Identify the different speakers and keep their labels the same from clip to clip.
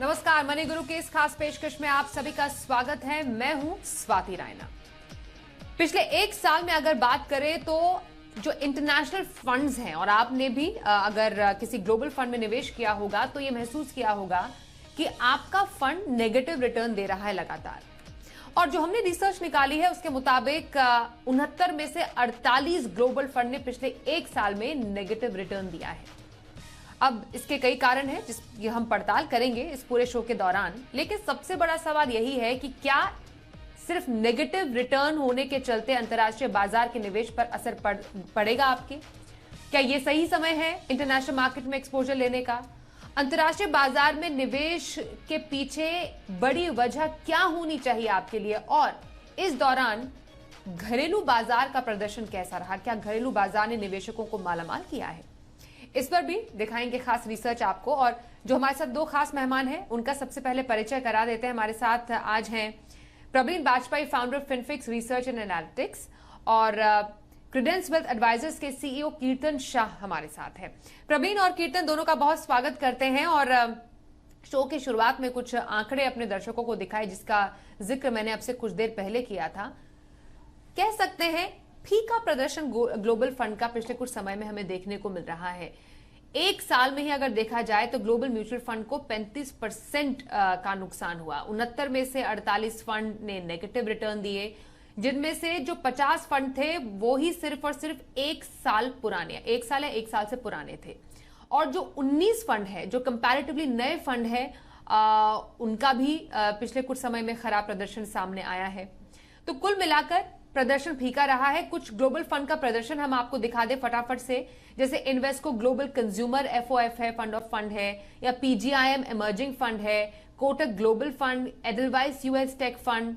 Speaker 1: नमस्कार, मनी गुरु के इस खास पेशकश में आप सभी का स्वागत है। मैं हूं स्वाति रायना। पिछले एक साल में अगर बात करें तो जो इंटरनेशनल फंड्स हैं, और आपने भी अगर किसी ग्लोबल फंड में निवेश किया होगा तो ये महसूस किया होगा कि आपका फंड नेगेटिव रिटर्न दे रहा है लगातार। और जो हमने रिसर्च निकाली है उसके मुताबिक 69 में से 48 ग्लोबल फंड ने पिछले एक साल में नेगेटिव रिटर्न दिया है। अब इसके कई कारण हैं जिसकी हम पड़ताल करेंगे इस पूरे शो के दौरान, लेकिन सबसे बड़ा सवाल यही है कि क्या सिर्फ नेगेटिव रिटर्न होने के चलते अंतर्राष्ट्रीय बाजार के निवेश पर असर पड़ेगा आपके? क्या यह सही समय है इंटरनेशनल मार्केट में एक्सपोजर लेने का? अंतर्राष्ट्रीय बाजार में निवेश के पीछे बड़ी वजह क्या होनी चाहिए आपके लिए? और इस दौरान घरेलू बाजार का प्रदर्शन कैसा रहा? क्या घरेलू बाजार ने निवेशकों को मालामाल किया है? इस पर भी दिखाएंगे खास रिसर्च आपको। और जो हमारे साथ दो खास मेहमान हैं उनका सबसे पहले परिचय करा देते हैं। हमारे साथ आज हैं Praveen Bajpai, founder Finfix research and analytics, और क्रेडेंस वेल्थ एडवाइजर्स के सीईओ कीर्तन शाह हमारे साथ है। प्रवीण और कीर्तन दोनों का बहुत स्वागत करते हैं। और शो की शुरुआत में कुछ आंकड़े अपने दर्शकों को दिखाए जिसका जिक्र मैंने आपसे कुछ देर पहले किया था। कह सकते हैं फीका प्रदर्शन ग्लोबल फंड का पिछले कुछ समय में हमें देखने को मिल रहा है। एक साल में ही अगर देखा जाए तो ग्लोबल म्यूचुअल फंड को 35% का नुकसान हुआ। 69 में से 48 फंड ने नेगेटिव रिटर्न दिए, जिनमें से जो 50 फंड थे वो ही सिर्फ और सिर्फ एक साल या एक साल से पुराने थे। और जो 19 फंड है, जो कंपैरेटिवली नए फंड है, उनका भी पिछले कुछ समय में खराब प्रदर्शन सामने आया है। तो कुल मिलाकर प्रदर्शन फीका रहा है। कुछ ग्लोबल फंड का प्रदर्शन हम आपको दिखा दें फटाफट से, जैसे इन्वेस्को ग्लोबल कंज्यूमर एफओएफ है, फंड ऑफ फंड है, या पीजीआईएम इमर्जिंग फंड है, Kotak global fund, Edelweiss US tech fund,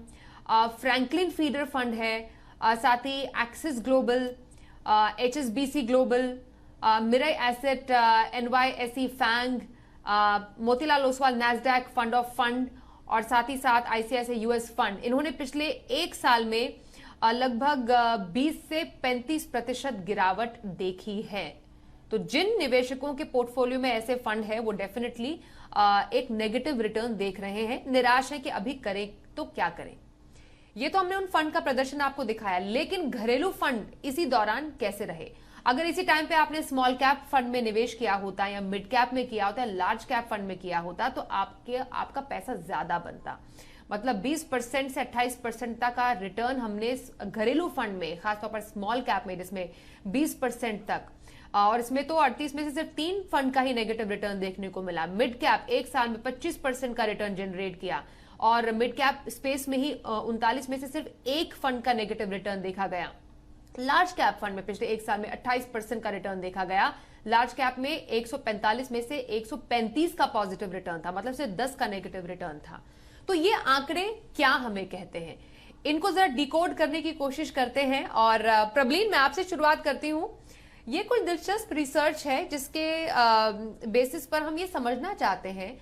Speaker 1: Franklin feeder fund है, साथ ही Axis global, HSBC global, Mirae asset, NYSE FANG, Motilal Oswal Nasdaq fund of fund, और साथ ही साथ आईसीआईसीआई यूएस फंड। इन्होंने पिछले एक साल में लगभग 20 से 35% गिरावट देखी है। तो जिन निवेशकों के पोर्टफोलियो में ऐसे फंड है वो डेफिनेटली एक नेगेटिव रिटर्न देख रहे हैं, निराश है कि अभी करें तो क्या करें। ये तो हमने उन फंड का प्रदर्शन आपको दिखाया, लेकिन घरेलू फंड इसी दौरान कैसे रहे? अगर इसी टाइम पे आपने स्मॉल कैप फंड में निवेश किया होता, या मिड कैप में किया होता, या लार्ज कैप फंड में किया होता, तो आपका पैसा ज्यादा बनता। मतलब 20% से 28% तक का रिटर्न हमने घरेलू फंड में, खासतौर पर स्मॉल कैप में, जिसमें 20% तक, और इसमें तो 38 में से सिर्फ 3 फंड का ही नेगेटिव रिटर्न देखने को मिला। मिड कैप एक साल में 25% का रिटर्न जनरेट किया, और मिड कैप स्पेस में ही 39 में से सिर्फ एक फंड का नेगेटिव रिटर्न देखा गया। लार्ज कैप फंड में पिछले एक साल में 28% का रिटर्न देखा गया। लार्ज कैप में 145 में से 135 का पॉजिटिव रिटर्न था, मतलब सिर्फ 10 का नेगेटिव रिटर्न था। तो ये आंकड़े क्या हमें कहते हैं, इनको जरा डिकोड करने की कोशिश करते हैं। और प्रवीण, मैं आपसे शुरुआत करती हूं। ये कुछ दिलचस्प रिसर्च है जिसके बेसिस पर हम ये समझना चाहते हैं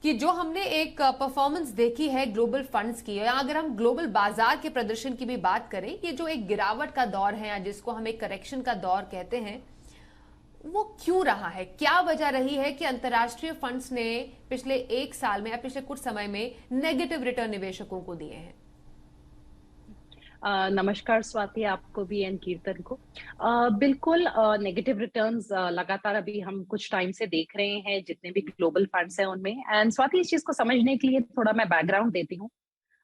Speaker 1: कि जो हमने एक परफॉर्मेंस देखी है ग्लोबल फंड्स की, या अगर हम ग्लोबल बाजार के प्रदर्शन की भी बात करें, ये जो एक गिरावट का दौर है, या जिसको हम एक करेक्शन का दौर कहते हैं, वो क्यों रहा है? क्या वजह रही है कि अंतर्राष्ट्रीय फंड्स ने पिछले एक साल में या पिछले कुछ समय में नेगेटिव रिटर्न निवेशकों को दिए हैं?
Speaker 2: नमस्कार स्वाति, आपको भी एंड कीर्तन को। बिल्कुल नेगेटिव रिटर्न्स लगातार अभी हम कुछ टाइम से देख रहे हैं, जितने भी ग्लोबल फंड्स हैं उनमें। एंड स्वाति, इस चीज को समझने के लिए थोड़ा मैं बैकग्राउंड देती हूँ।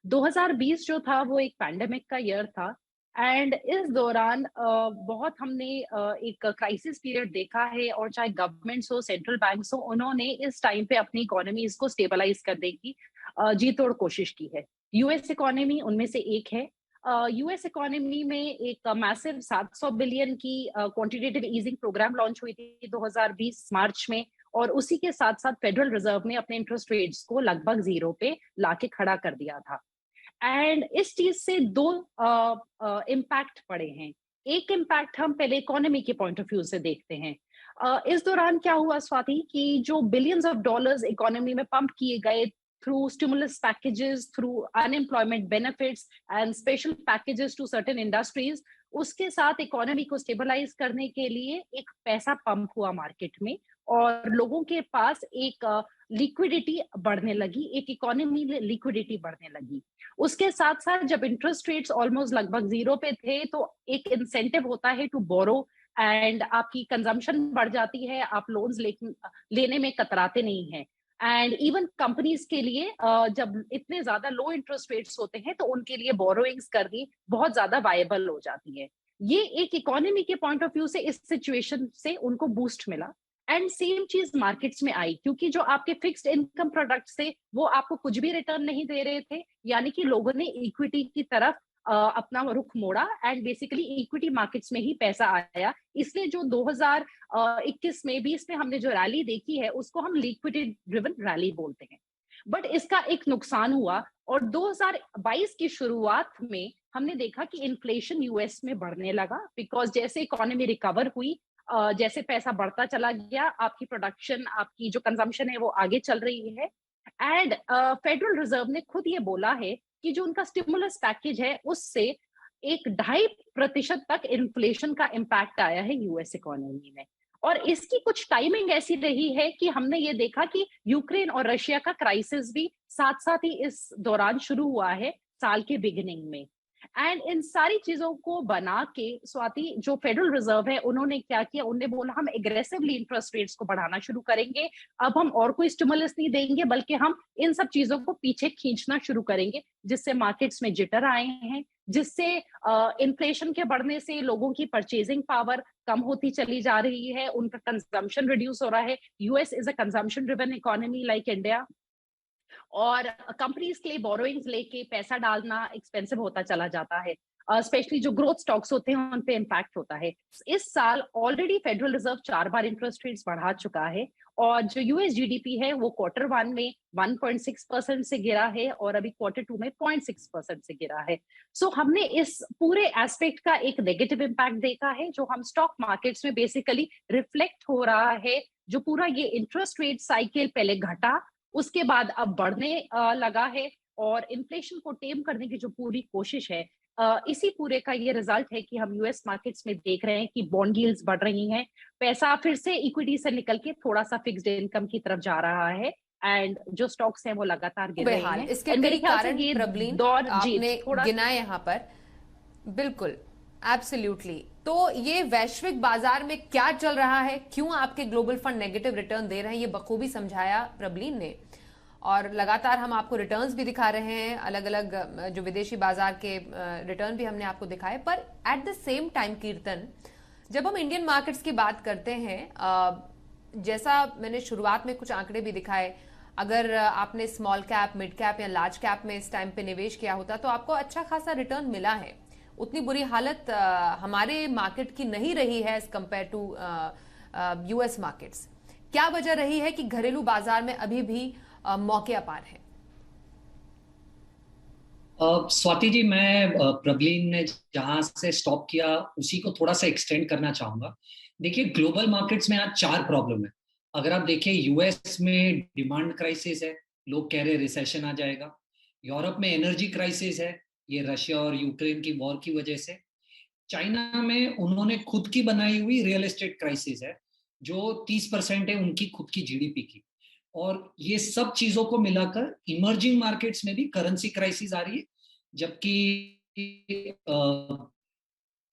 Speaker 2: 2020 जो था वो एक पैंडेमिक का ईयर था, एंड इस दौरान बहुत हमने एक क्राइसिस पीरियड देखा है, और चाहे गवर्नमेंट्स हो, सेंट्रल बैंक्स हो, उन्होंने इस टाइम पे अपनी इकोनॉमीज को स्टेबलाइज करने की जी तोड़ कोशिश की है। यूएस इकोनॉमी उनमें से एक है। यूएस इकोनॉमी में एक मैसिव 700 बिलियन की क्वांटिटेटिव ईजिंग प्रोग्राम लॉन्च हुई थी 2020 मार्च में, और उसी के साथ साथ फेडरल रिजर्व ने अपने इंटरेस्ट रेट्स को लगभग जीरो पे लाके खड़ा कर दिया था। एंड इस चीज से दो इम्पैक्ट पड़े हैं। एक इम्पैक्ट हम पहले इकोनॉमी के पॉइंट ऑफ व्यू से देखते हैं। इस दौरान क्या हुआ स्वाति, कि जो बिलियंस ऑफ डॉलर्स इकोनॉमी में पंप किए गए through stimulus packages, through unemployment benefits and special packages to certain industries, उसके साथ इकोनॉमी को स्टेबलाइज करने के लिए एक पैसा पंप हुआ मार्केट में और लोगों के पास एक लिक्विडिटी बढ़ने लगी, एक इकोनॉमी लिक्विडिटी बढ़ने लगी। उसके साथ साथ जब इंटरेस्ट रेट्स ऑलमोस्ट लगभग जीरो पे थे तो एक इंसेंटिव होता है टू बोरो एंड आपकी कंजम्पशन बढ़ जाती है, आप लोन्स लेने में कतराते नहीं हैं। एंड इवन कंपनीज के लिए जब इतने ज्यादा लो इंटरेस्ट रेट्स होते हैं तो उनके लिए बोरोइंग्स करनी बहुत ज्यादा वायबल हो जाती है। ये एक इकोनॉमी के पॉइंट ऑफ व्यू से इस सिचुएशन से उनको बूस्ट मिला एंड सेम चीज मार्केट्स में आई क्योंकि जो आपके फिक्स्ड इनकम प्रोडक्ट्स थे वो आपको कुछ भी रिटर्न नहीं दे रहे थे, यानी कि लोगों ने इक्विटी की तरफ अपना रुख मोड़ा एंड बेसिकली इक्विटी मार्केट्स में ही पैसा आया। इसलिए जो 2021 में 20 में हमने जो रैली देखी है उसको हम लिक्विडिटी ड्रिवन रैली बोलते हैं। बट इसका एक नुकसान हुआ और 2022 की शुरुआत में हमने देखा कि इन्फ्लेशन यूएस में बढ़ने लगा बिकॉज जैसे इकोनॉमी रिकवर हुई, जैसे पैसा बढ़ता चला गया, आपकी प्रोडक्शन, आपकी जो कंजम्पशन है वो आगे चल रही है। एंड फेडरल रिजर्व ने खुद ये बोला है कि जो उनका स्टिमुलस पैकेज है उससे 1.5% तक इन्फ्लेशन का इम्पैक्ट आया है यूएस इकोनॉमी में। और इसकी कुछ टाइमिंग ऐसी रही है कि हमने ये देखा कि यूक्रेन और रशिया का क्राइसिस भी साथ साथ ही इस दौरान शुरू हुआ है साल के बिगिनिंग में। एंड इन सारी चीजों को बना के स्वाति जो फेडरल रिजर्व है उन्होंने क्या किया, उन्होंने बोला हम एग्रेसिवली इंटरेस्ट रेट्स को बढ़ाना शुरू करेंगे, अब हम और कोई स्टिमुलस नहीं देंगे बल्कि हम इन सब चीजों को पीछे खींचना शुरू करेंगे, जिससे मार्केट्स में जिटर आए हैं, जिससे इन्फ्लेशन के बढ़ने से लोगों की परचेजिंग पावर कम होती चली जा रही है, उनका कंजम्पशन रिड्यूस हो रहा है। US is a consumption driven economy like India और कंपनीज के लिए बोरोइंग्स लेके पैसा डालना एक्सपेंसिव होता चला जाता है, स्पेशली जो ग्रोथ स्टॉक्स होते हैं उन पे इम्पैक्ट होता है। इस साल ऑलरेडी फेडरल रिजर्व 4 बार इंटरेस्ट रेट्स बढ़ा चुका है और जो यूएस जीडीपी है वो Q1 में 1.6% से गिरा है और अभी Q2 में 0.6% से गिरा है। सो हमने इस पूरे एस्पेक्ट का एक नेगेटिव इम्पैक्ट देखा है जो हम स्टॉक मार्केट्स में बेसिकली रिफ्लेक्ट हो रहा है। जो पूरा ये इंटरेस्ट रेट साइकिल पहले घटा, उसके बाद अब बढ़ने लगा है और इन्फ्लेशन को टेम करने की जो पूरी कोशिश है, इसी पूरे का ये रिजल्ट है कि हम यूएस मार्केट्स में देख रहे हैं कि बॉन्ड यील्ड्स बढ़ रही हैं, पैसा फिर से इक्विटी से निकल के थोड़ा सा फिक्स्ड इनकम की तरफ जा रहा है एंड जो स्टॉक्स हैं वो लगातार गिर रहे हैं।
Speaker 1: इसके कई कारण प्रबलीन आपने गिना यहाँ पर, बिल्कुल एब्सोल्युटली। तो ये वैश्विक बाजार में क्या चल रहा है, क्यों आपके ग्लोबल फंड नेगेटिव रिटर्न दे रहे हैं, ये बखूबी समझाया प्रबलीन ने। और लगातार हम आपको रिटर्न्स भी दिखा रहे हैं, अलग अलग जो विदेशी बाजार के रिटर्न भी हमने आपको दिखाए। पर एट द सेम टाइम कीर्तन, जब हम इंडियन मार्केट्स की बात करते हैं, जैसा मैंने शुरुआत में कुछ आंकड़े भी दिखाए, अगर आपने स्मॉल कैप, मिड कैप या लार्ज कैप में इस टाइम पे निवेश किया होता तो आपको अच्छा खासा रिटर्न मिला है। उतनी बुरी हालत हमारे मार्केट की नहीं रही है as compare to US markets. क्या वजह रही है कि घरेलू बाजार में अभी भी मौके अपार है?
Speaker 3: स्वाति जी, मैं प्रबलीन ने जहां से स्टॉप किया उसी को थोड़ा सा एक्सटेंड करना चाहूंगा। देखिए, ग्लोबल मार्केट्स में आज 4 प्रॉब्लम है। अगर आप देखिए, यूएस में डिमांड क्राइसिस है, लोग कह रहे रिसेशन आ जाएगा। यूरोप में एनर्जी क्राइसिस है, ये रशिया और यूक्रेन की वॉर की वजह से। चाइना में उन्होंने खुद की बनाई हुई रियल एस्टेट क्राइसिस है जो 30% है उनकी खुद की जीडीपी की। और ये सब चीजों को मिलाकर इमर्जिंग मार्केट्स में भी करेंसी क्राइसिस आ रही है, जबकि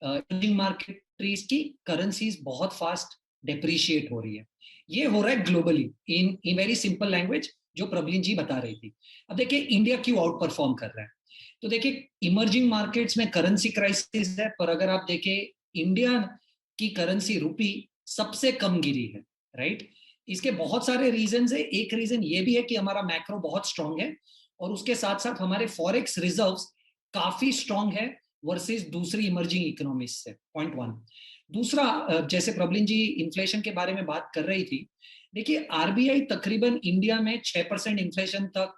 Speaker 3: इमर्जिंग मार्केट्स की करेंसीज बहुत फास्ट डेप्रिशिएट हो रही है। ये हो रहा है globally in very simple language, जो प्रबलीन जी बता रही थी। अब देखिए, इंडिया क्यों आउट परफॉर्म कर रहा है। तो देखिए, इमर्जिंग मार्केट्स में करेंसी क्राइसिस है, पर अगर आप देखें इंडिया की करेंसी रुपी सबसे कम गिरी है, राइट। इसके बहुत सारे रीजंस है। एक रीजन ये भी है कि हमारा मैक्रो बहुत स्ट्रांग है और उसके साथ साथ हमारे फॉरेक्स रिजर्व्स काफी स्ट्रांग है वर्सेस दूसरी इमर्जिंग इकोनॉमीज से, पॉइंट 1। दूसरा, जैसे प्रबलीन जी इन्फ्लेशन के बारे में बात कर रही थी, देखिए आरबीआई तकरीबन इंडिया में 6% इन्फ्लेशन तक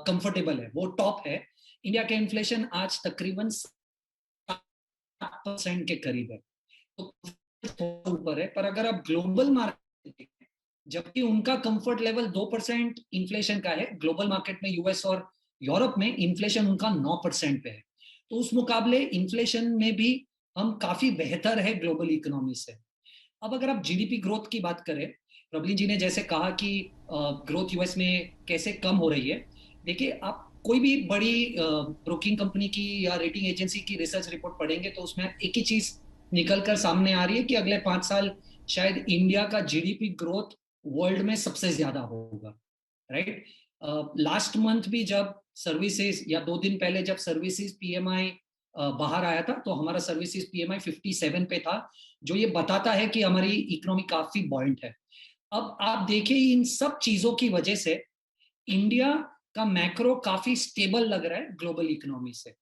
Speaker 3: कंफर्टेबल है, वो टॉप है। इंडिया का इन्फ्लेशन आज तकरीबन 7% के करीब है, तो ऊपर है। पर अगर आप ग्लोबल मार्केट, जबकि उनका कंफर्ट लेवल 2% इन्फ्लेशन का है, ग्लोबल मार्केट में यूएस और यूरोप में इन्फ्लेशन उनका 9% पे है। तो उस मुकाबले इन्फ्लेशन में भी हम काफी बेहतर है ग्लोबल इकोनॉमी से। अब अगर आप जीडीपी ग्रोथ की बात करें, प्रबलीन जी ने जैसे कहा कि ग्रोथ यूएस में कैसे कम हो रही है, देखिए आप कोई भी बड़ी ब्रोकिंग कंपनी की या रेटिंग एजेंसी की रिसर्च रिपोर्ट पढ़ेंगे तो उसमें एक ही चीज निकल कर सामने आ रही है कि अगले 5 साल शायद इंडिया का जीडीपी ग्रोथ वर्ल्ड में सबसे ज्यादा होगा, राइट। लास्ट मंथ भी जब सर्विसेज, या 2 दिन पहले जब सर्विसेज पीएमआई बाहर आया था, तो हमारा सर्विसेज पीएमआई 57 पे था, जो ये बताता है कि हमारी इकोनॉमी काफी बॉइंट है। अब आप देखिए इन सब चीजों की वजह से इंडिया का मैक्रो काफी स्टेबल लग रहा है ग्लोबल इकोनॉमी से।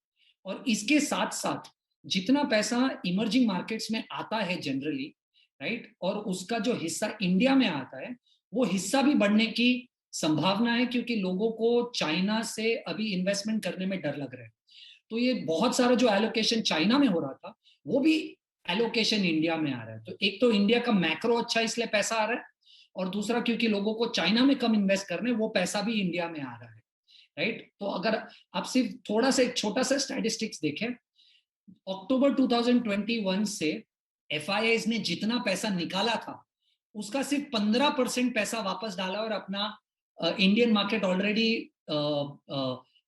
Speaker 3: और इसके साथ साथ जितना पैसा इमर्जिंग मार्केट्स में आता है जनरली, राइट, और उसका जो हिस्सा इंडिया में आता है वो हिस्सा भी बढ़ने की संभावना है, क्योंकि लोगों को चाइना से अभी इन्वेस्टमेंट करने में डर लग रहा है। तो ये बहुत सारा जो एलोकेशन चाइना में हो रहा था वो भी एलोकेशन इंडिया में आ रहा है। तो एक तो इंडिया का मैक्रो अच्छा इसलिए पैसा आ रहा है, और दूसरा क्योंकि लोगों को चाइना में कम इन्वेस्ट करने, वो पैसा भी इंडिया में आ रहा है, राइट। तो अगर आप सिर्फ थोड़ा सा एक छोटा सा स्टैटिस्टिक्स देखें, अक्टूबर 2021 से एफआईआईज ने जितना पैसा निकाला था उसका सिर्फ 15% पैसा वापस डाला, और अपना Indian market already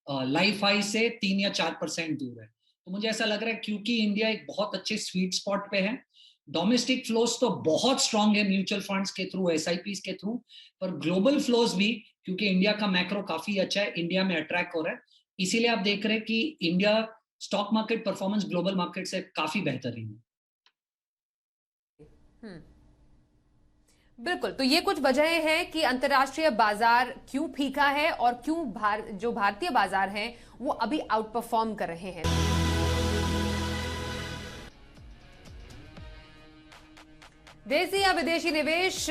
Speaker 3: life high से 3 या 4% दूर है। तो मुझे ऐसा लग रहा है क्योंकि इंडिया एक बहुत अच्छे स्वीट स्पॉट पे है, डोमेस्टिक फ्लोज तो बहुत स्ट्रांग है म्यूचुअल फंड्स के थ्रू, एसआईपीस के थ्रू, पर ग्लोबल फ्लोज भी, क्योंकि इंडिया का मैक्रो काफी अच्छा है, इंडिया में अट्रैक्ट हो रहा है। इसीलिए आप देख रहे हैं कि India stock market performance global market से काफी बेहतरीन है।
Speaker 1: बिल्कुल, तो ये कुछ वजह है कि अंतर्राष्ट्रीय बाजार क्यों फीका है और क्यों जो भारतीय बाजार हैं वो अभी आउट परफॉर्म कर रहे हैं। देशी या विदेशी निवेश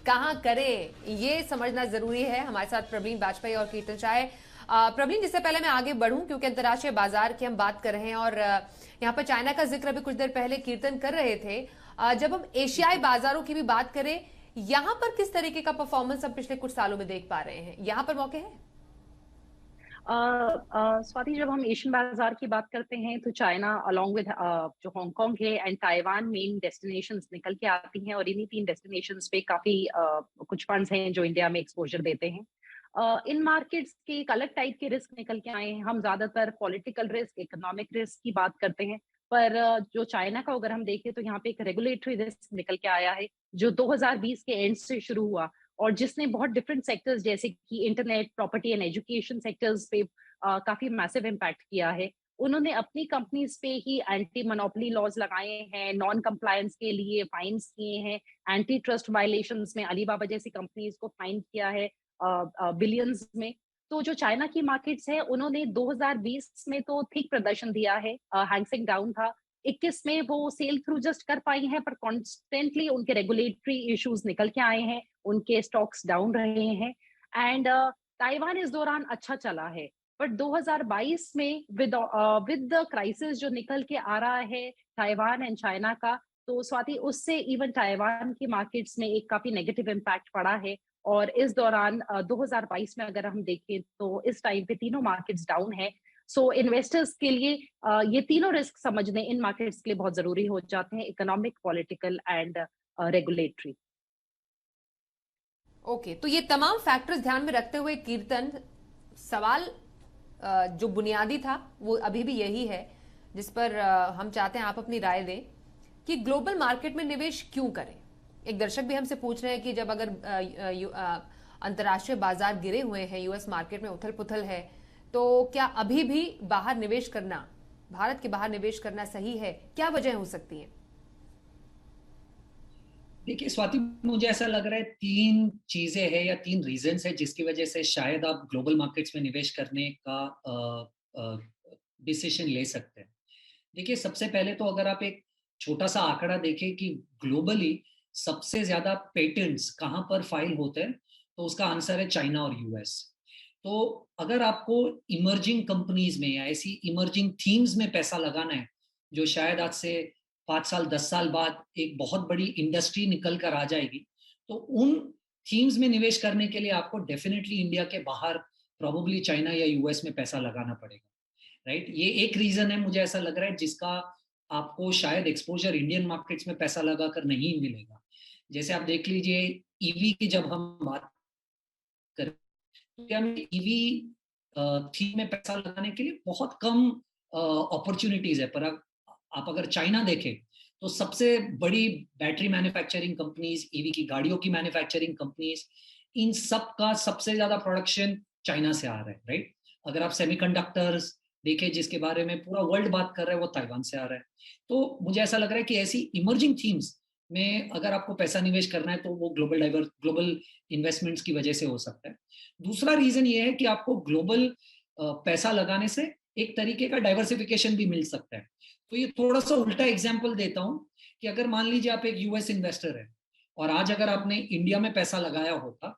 Speaker 1: कहां करें, ये समझना जरूरी है। हमारे साथ प्रवीण वाजपेयी और कीर्तन चाय। प्रवीण, जिससे पहले मैं आगे बढ़ूं, क्योंकि अंतर्राष्ट्रीय बाजार की हम बात कर रहे हैं और यहाँ पर चाइना का जिक्र भी कुछ देर पहले कीर्तन कर रहे थे। जब हम एशियाई बाजारों की भी बात करें, यहां पर किस तरीके का परफॉर्मेंस हम पिछले कुछ सालों में देख पा रहे हैं, यहां पर मौके हैं?
Speaker 2: स्वाति, जब हम एशियन बाजार की बात करते हैं तो चाइना अलोंग विद जो हांगकांग है एंड ताइवान मेन डेस्टिनेशंस निकल के आती हैं, और इन्हीं 3 डेस्टिनेशंस पे काफी कुछ फंड्स हैं जो इंडिया में एक्सपोजर देते हैं। इन मार्केट्स के एक अलग टाइप के रिस्क निकल के आए हैं। हम ज्यादातर पॉलिटिकल रिस्क, इकोनॉमिक रिस्क की बात करते हैं, पर जो चाइना का अगर हम देखें तो यहाँ पे एक रेगुलेटरी रिस्क निकल के आया है जो 2020 के एंड से शुरू हुआ, और जिसने बहुत डिफरेंट सेक्टर्स जैसे कि internet, property and education sectors पे काफी मैसिव इम्पैक्ट किया है। उन्होंने अपनी कंपनीज पे ही एंटी मोनोपोली लॉज लगाए हैं, नॉन कंप्लायंस के लिए फाइन्स किए हैं, एंटी ट्रस्ट वायलेशंस में अलीबाबा जैसी कंपनीज को फाइन किया है बिलियंस में। तो जो चाइना की मार्केट्स है उन्होंने 2020 में तो ठीक प्रदर्शन दिया है, हैंगसेंग डाउन था। 21 में वो सेल थ्रू जस्ट कर पाई हैं, पर कॉन्स्टेंटली उनके रेगुलेटरी इश्यूज निकल के आए हैं, उनके स्टॉक्स डाउन रहे हैं। एंड ताइवान इस दौरान अच्छा चला है, बट 2022 में विद द क्राइसिस जो निकल के आ रहा है ताइवान एंड चाइना का, तो स्वाति उससे इवन ताइवान की मार्केट्स में एक काफी नेगेटिव इम्पैक्ट पड़ा है। और इस दौरान 2022 में अगर हम देखें तो इस टाइम पे तीनों मार्केट्स डाउन है। सो इन्वेस्टर्स के लिए ये तीनों रिस्क समझने इन मार्केट्स के लिए बहुत जरूरी हो जाते हैं, economic, political and regulatory.
Speaker 1: Okay, तो ये तमाम फैक्टर्स ध्यान में रखते हुए कीर्तन, सवाल जो बुनियादी था वो अभी भी यही है, जिस पर हम चाहते हैं आप अपनी राय दें कि ग्लोबल मार्केट में निवेश क्यों करें। एक दर्शक भी हमसे पूछ रहे हैं कि जब अगर अंतर्राष्ट्रीय बाजार गिरे हुए हैं, यूएस मार्केट में उथल पुथल है, तो क्या अभी भी बाहर निवेश करना, भारत के बाहर निवेश करना सही है? क्या वजह हो सकती है?
Speaker 3: देखिए स्वाति, मुझे ऐसा लग रहा है 3 चीजें हैं या 3 रीजंस है जिसकी वजह से शायद आप ग्लोबल मार्केट्स में निवेश करने का डिसीजन ले सकते हैं। देखिए, सबसे पहले तो अगर आप एक छोटा सा आंकड़ा देखें कि ग्लोबली सबसे ज्यादा पेटेंट्स कहाँ पर फाइल होते हैं, तो उसका आंसर है चाइना और यूएस। तो अगर आपको इमर्जिंग कंपनीज में या ऐसी इमर्जिंग थीम्स में पैसा लगाना है जो शायद आज से 5 साल 10 साल बाद एक बहुत बड़ी इंडस्ट्री निकल कर आ जाएगी, तो उन थीम्स में निवेश करने के लिए आपको डेफिनेटली इंडिया के बाहर प्रोबेबली चाइना या यूएस में पैसा लगाना पड़ेगा, राइट। ये एक रीजन है मुझे ऐसा लग रहा है जिसका आपको शायद एक्सपोजर इंडियन मार्केट्स में पैसा लगाकर नहीं मिलेगा। जैसे आप देख लीजिए ईवी की जब हम बात करें, तो हमें ईवी थीम में पैसा लगाने के लिए बहुत कम अपॉर्चुनिटीज है। पर आप अगर चाइना देखें तो सबसे बड़ी बैटरी मैन्युफैक्चरिंग कंपनीज, ईवी की गाड़ियों की मैन्युफैक्चरिंग कंपनीज, इन सब का सबसे ज्यादा प्रोडक्शन चाइना से आ रहा है, राइट। अगर आप सेमीकंडक्टर्स देखें जिसके बारे में पूरा वर्ल्ड बात कर रहा है, वो ताइवान से आ रहा है। तो मुझे ऐसा लग रहा है कि ऐसी इमर्जिंग थीम्स में अगर आपको पैसा निवेश करना है तो वो ग्लोबल इन्वेस्टमेंट्स की वजह से हो सकता है। दूसरा रीजन ये है कि आपको ग्लोबल पैसा लगाने से एक तरीके का डाइवर्सिफिकेशन भी मिल सकता है। तो ये थोड़ा सा उल्टा एग्जाम्पल देता हूं कि अगर मान लीजिए आप एक यूएस इन्वेस्टर है और आज अगर आपने इंडिया में पैसा लगाया होता,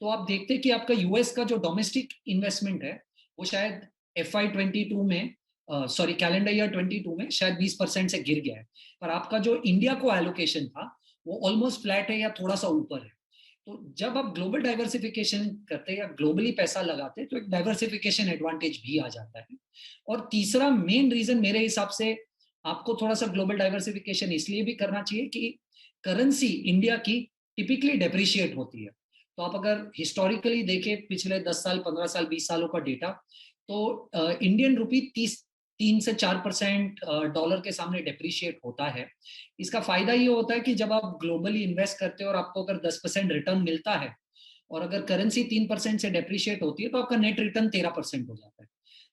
Speaker 3: तो आप देखते कि आपका यूएस का जो डोमेस्टिक इन्वेस्टमेंट है वो शायद FY22 में, सॉरी कैलेंडर ईयर 22 में शायद 20% से गिर गया है। पर आपका जो इंडिया को एलोकेशन था वो ऑलमोस्ट फ्लैट है या थोड़ा सा ऊपर है। तो जब आप ग्लोबल डाइवर्सिफिकेशन करते हैं या ग्लोबली पैसा लगाते हैं तो एक डाइवर्सिफिकेशन एडवांटेज भी आ जाता है। और तीसरा मेन रीजन मेरे हिसाब से आपको थोड़ा सा ग्लोबल डाइवर्सिफिकेशन इसलिए भी करना चाहिए कि करेंसी इंडिया की टिपिकली डेप्रिशिएट होती है। तो आप अगर हिस्टोरिकली देखें पिछले 10 साल, 15 साल, 20 सालों का डेटा, तो इंडियन रुपी 3 से 4% डॉलर के सामने डेप्रिशिएट होता है। इसका फायदा ये होता है कि जब आप ग्लोबली इन्वेस्ट करते हो और आपको अगर 10% रिटर्न मिलता है और अगर करेंसी 3% से डेप्रिशिएट होती है तो आपका नेट रिटर्न 13% हो जाता है।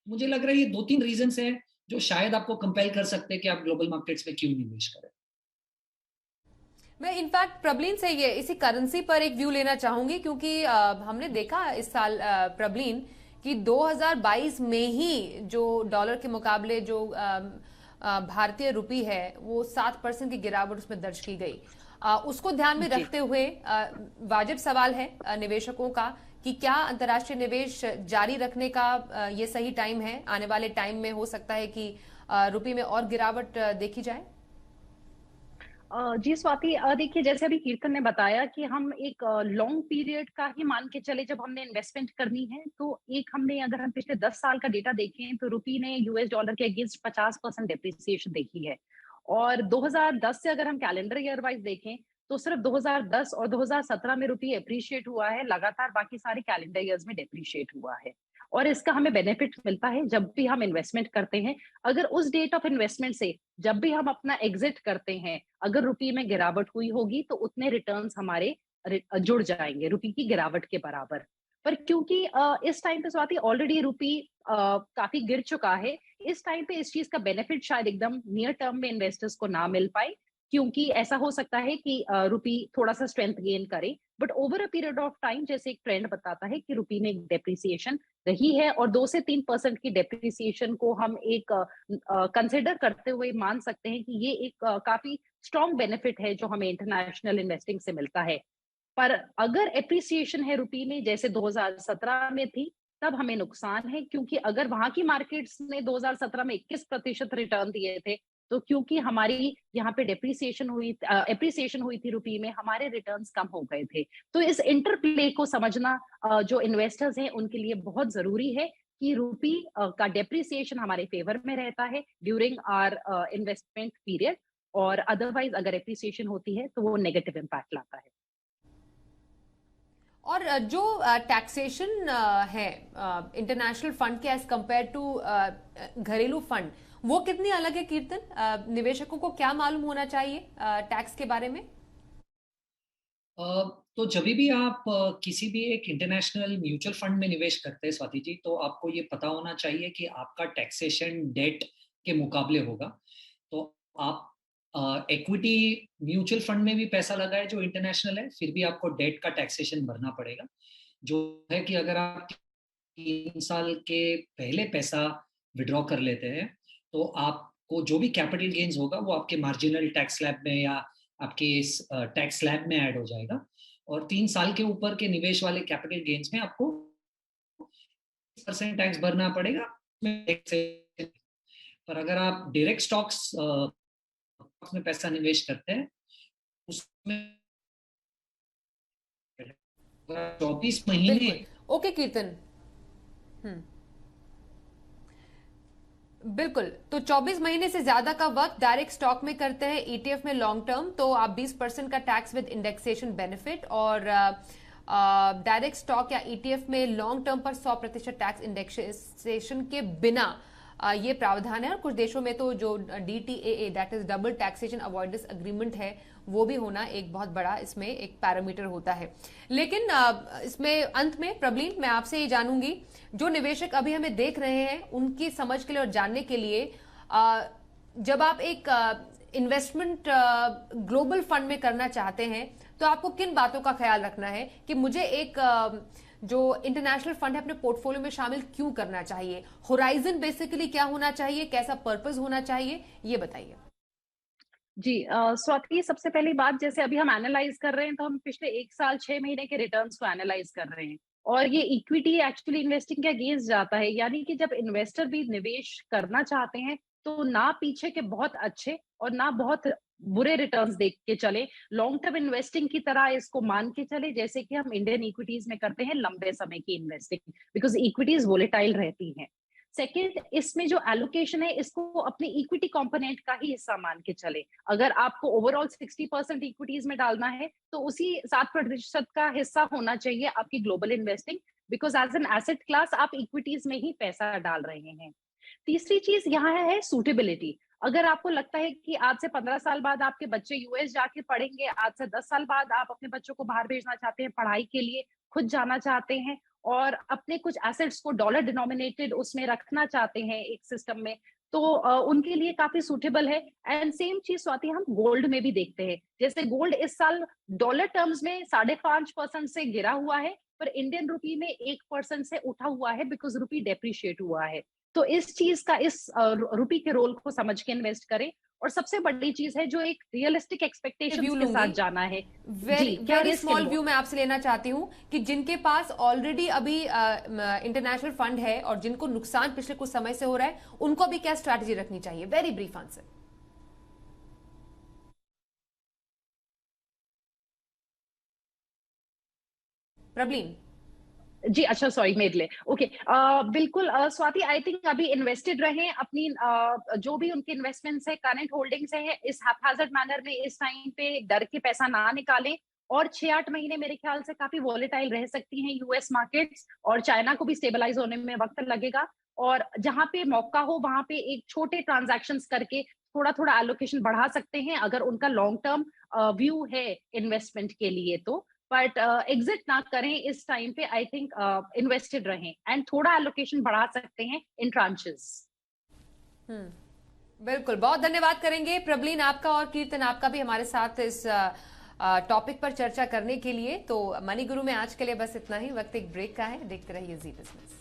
Speaker 3: मुझे लग रहा है ये 2-3 रीजन है जो शायद आपको कंपेल कर सकते हैं कि आप ग्लोबल मार्केट्स में क्यों निवेश करें।
Speaker 1: मैं इनफैक्ट प्रबलीन से ये इसी करेंसी पर एक व्यू लेना चाहूंगी, क्योंकि हमने देखा इस साल प्रबलीन कि 2022 में ही जो डॉलर के मुकाबले जो भारतीय रुपी है वो 7% की गिरावट उसमें दर्ज की गई। उसको ध्यान में रखते हुए वाजिब सवाल है निवेशकों का कि क्या अंतर्राष्ट्रीय निवेश जारी रखने का ये सही टाइम है? आने वाले टाइम में हो सकता है कि रुपये में और गिरावट देखी जाए।
Speaker 2: जी स्वाति, देखिए जैसे अभी कीर्तन ने बताया कि हम एक लॉन्ग पीरियड का ही मान के चले जब हमने इन्वेस्टमेंट करनी है, तो एक हमने अगर हम पिछले 10 साल का डेटा देखें तो रुपी ने यूएस डॉलर के अगेंस्ट 50% डेप्रिसिएशन देखी है। और 2010 से अगर हम कैलेंडर ईयर वाइज देखें तो सिर्फ 2010 और 2017 में रुपी अप्रिशिएट हुआ है, लगातार बाकी सारे कैलेंडर ईयर्स में डेप्रिशिएट हुआ है। और इसका हमें बेनिफिट मिलता है जब भी हम इन्वेस्टमेंट करते हैं। अगर उस डेट ऑफ इन्वेस्टमेंट से जब भी हम अपना एग्जिट करते हैं, अगर रुपये में गिरावट हुई होगी तो उतने रिटर्न्स हमारे जुड़ जाएंगे रुपये की गिरावट के बराबर। पर क्योंकि इस टाइम पे स्वाति ऑलरेडी रुपी काफी गिर चुका है, इस टाइम पे इस चीज का बेनिफिट शायद एकदम नियर टर्म में इन्वेस्टर्स को ना मिल पाए, क्योंकि ऐसा हो सकता है कि रुपी थोड़ा सा स्ट्रेंथ गेन करे। But over a period of time जैसे एक ट्रेंड बताता है कि रुपी में डेप्रिसिएशन रही है और 2 से 3% की डेप्रिसिएशन को हम एक कंसिडर करते हुए मान सकते हैं कि ये एक काफी स्ट्रॉन्ग बेनिफिट है जो हमें इंटरनेशनल इन्वेस्टिंग से मिलता है। पर अगर एप्रिसिएशन है रुपी में जैसे 2017 में थी, तब हमें नुकसान है, क्योंकि अगर वहां की मार्केट्स ने 2017 में 21% रिटर्न दिए थे, तो क्योंकि हमारी यहाँ पे एप्रिसिएशन हुई थी रुपी में, हमारे रिटर्न्स कम हो गए थे। तो इस इंटरप्ले को समझना जो इन्वेस्टर्स हैं उनके लिए बहुत जरूरी है कि रुपी का डेप्रिसिएशन हमारे फेवर में रहता है ड्यूरिंग आवर इन्वेस्टमेंट पीरियड, और अदरवाइज अगर एप्रिसिएशन होती है तो वो नेगेटिव इम्पैक्ट लाता है।
Speaker 1: और जो टैक्सेशन है इंटरनेशनल फंड के एज कंपेयर टू घरेलू फंड, वो कितनी अलग है कीर्तन? निवेशकों को क्या मालूम होना चाहिए टैक्स के बारे में?
Speaker 3: तो जब भी आप किसी भी एक इंटरनेशनल म्यूचुअल फंड में निवेश करते हैं स्वाति जी, तो आपको ये पता होना चाहिए कि आपका टैक्सेशन डेट के मुकाबले होगा। तो आप इक्विटी म्यूचुअल फंड में भी पैसा लगाए जो इंटरनेशनल है, फिर भी आपको डेट का टैक्सेशन भरना पड़ेगा। जो है कि अगर आप 3 साल के पहले पैसा विड्रॉ कर लेते हैं तो आपको जो भी कैपिटल गेन्स होगा वो आपके मार्जिनल टैक्स स्लैब में या आपके इस टैक्स स्लैब में ऐड हो जाएगा। और 3 साल के ऊपर के निवेश वाले कैपिटल गेन्स में आपको 20% टैक्स भरना पड़ेगा। पर अगर आप डायरेक्ट स्टॉक्स में पैसा निवेश करते हैं उसमें 24 महीने।
Speaker 1: ओके कीर्तन। बिल्कुल। तो 24 महीने से ज्यादा का वक्त डायरेक्ट स्टॉक में करते हैं, ईटीएफ में लॉन्ग टर्म, तो आप 20% का टैक्स विद इंडेक्सेशन बेनिफिट, और डायरेक्ट स्टॉक या ईटीएफ में लॉन्ग टर्म पर 100% टैक्स इंडेक्सेशन के बिना ये प्रावधान है। और कुछ देशों में तो जो DTAA that is double taxation avoidance agreement है, वो भी होना एक बहुत बड़ा इसमें एक पैरामीटर होता है। लेकिन इसमें अंत में प्रबलीन, मैं आपसे ये जानूंगी, जो निवेशक अभी हमें देख रहे हैं उनकी समझ के लिए और जानने के लिए, जब आप एक इन्वेस्टमेंट ग्लोबल फंड में करना चाहते हैं तो आपको किन बातों का ख्याल रखना है कि मुझे एक जो इंटरनेशनल फंड है अपने पोर्टफोलियो में शामिल क्यों करना चाहिए? होराइजन बेसिकली क्या होना चाहिए, कैसा पर्पस होना चाहिए, ये बताइए।
Speaker 2: जी स्वाति, सबसे पहली बात, जैसे अभी हम एनालाइज कर रहे हैं तो हम पिछले 1 साल 6 महीने के रिटर्न्स को एनालाइज कर रहे हैं, और ये इक्विटी एक्चुअली इन्वेस्टिंग के अगेंस्ट जाता है। यानी कि जब इन्वेस्टर भी निवेश करना चाहते हैं तो ना पीछे के बहुत अच्छे और ना बहुत बुरे रिटर्न्स देख के चले, लॉन्ग टर्म इन्वेस्टिंग की तरह इसको मान के चले, जैसे कि हम इंडियन इक्विटीज में करते हैं लंबे समय की इन्वेस्टिंग, बिकॉज इक्विटीज वोलेटाइल रहती हैं। सेकेंड, इसमें जो एलोकेशन है इसको अपने इक्विटी कंपोनेंट का ही हिस्सा मान के चले। अगर आपको ओवरऑल 60% इक्विटीज में डालना है तो उसी 7% का हिस्सा होना चाहिए आपकी global investing, because as an asset class आप इक्विटीज में ही पैसा डाल रहे हैं। तीसरी चीज यहाँ है सूटेबिलिटी। अगर आपको लगता है कि आज से 15 साल बाद आपके बच्चे यूएस जाके पढ़ेंगे, आज से 10 साल बाद आप अपने बच्चों को बाहर भेजना चाहते हैं पढ़ाई के लिए, खुद जाना चाहते हैं और अपने कुछ एसेट्स को डॉलर डिनोमिनेटेड उसमें रखना चाहते हैं एक सिस्टम में, तो उनके लिए काफी सूटेबल है। एंड सेम चीज स्वाति हम गोल्ड में भी देखते हैं। जैसे गोल्ड इस साल डॉलर टर्म्स में 5.5% से गिरा हुआ है, पर इंडियन रुपी में 1% से उठा हुआ है, बिकॉज रुपी डेप्रिशिएट हुआ है। तो इस चीज का, इस रुपी के रोल को समझ के इन्वेस्ट करें। और सबसे बड़ी चीज है जो एक रियलिस्टिक एक्सपेक्टेशंस के साथ जाना है।
Speaker 1: वेरी स्मॉल व्यू मैं आपसे लेना चाहती हूँ कि जिनके पास ऑलरेडी अभी इंटरनेशनल फंड है और जिनको नुकसान पिछले कुछ समय से हो रहा है, उनको भी क्या स्ट्रैटेजी रखनी चाहिए? Very brief answer. Prableen
Speaker 2: ji, अच्छा, सॉरी, मेरे लिए ओके। बिल्कुल स्वाति, आई थिंक अभी इन्वेस्टेड रहें अपनी जो भी उनके इन्वेस्टमेंट्स है, करंट होल्डिंग्स है, इस हैप्पैज़ार्ड मैनर में इस टाइम पे डर के पैसा ना निकालें। और 6-8 महीने मेरे ख्याल से काफी वॉलेटाइल रह सकती हैं यूएस मार्केट्स, और चाइना को भी स्टेबलाइज होने में वक्त लगेगा। और जहां पे मौका हो वहां पे एक छोटे ट्रांजैक्शंस करके थोड़ा थोड़ा एलोकेशन बढ़ा सकते हैं, अगर उनका लॉन्ग टर्म व्यू है इन्वेस्टमेंट के लिए तो। बट एग्जिट ना करें इस टाइम पे, आई थिंक इन्वेस्टेड रहें एंड थोड़ा एलोकेशन बढ़ा सकते हैं इन ट्रांचेस।
Speaker 1: बिल्कुल, बहुत धन्यवाद करेंगे प्रबलीन आपका और कीर्तन आपका भी हमारे साथ इस टॉपिक पर चर्चा करने के लिए। तो मनी गुरु में आज के लिए बस इतना ही, वक्त एक ब्रेक का है, देखते रहिए जी बिजनेस।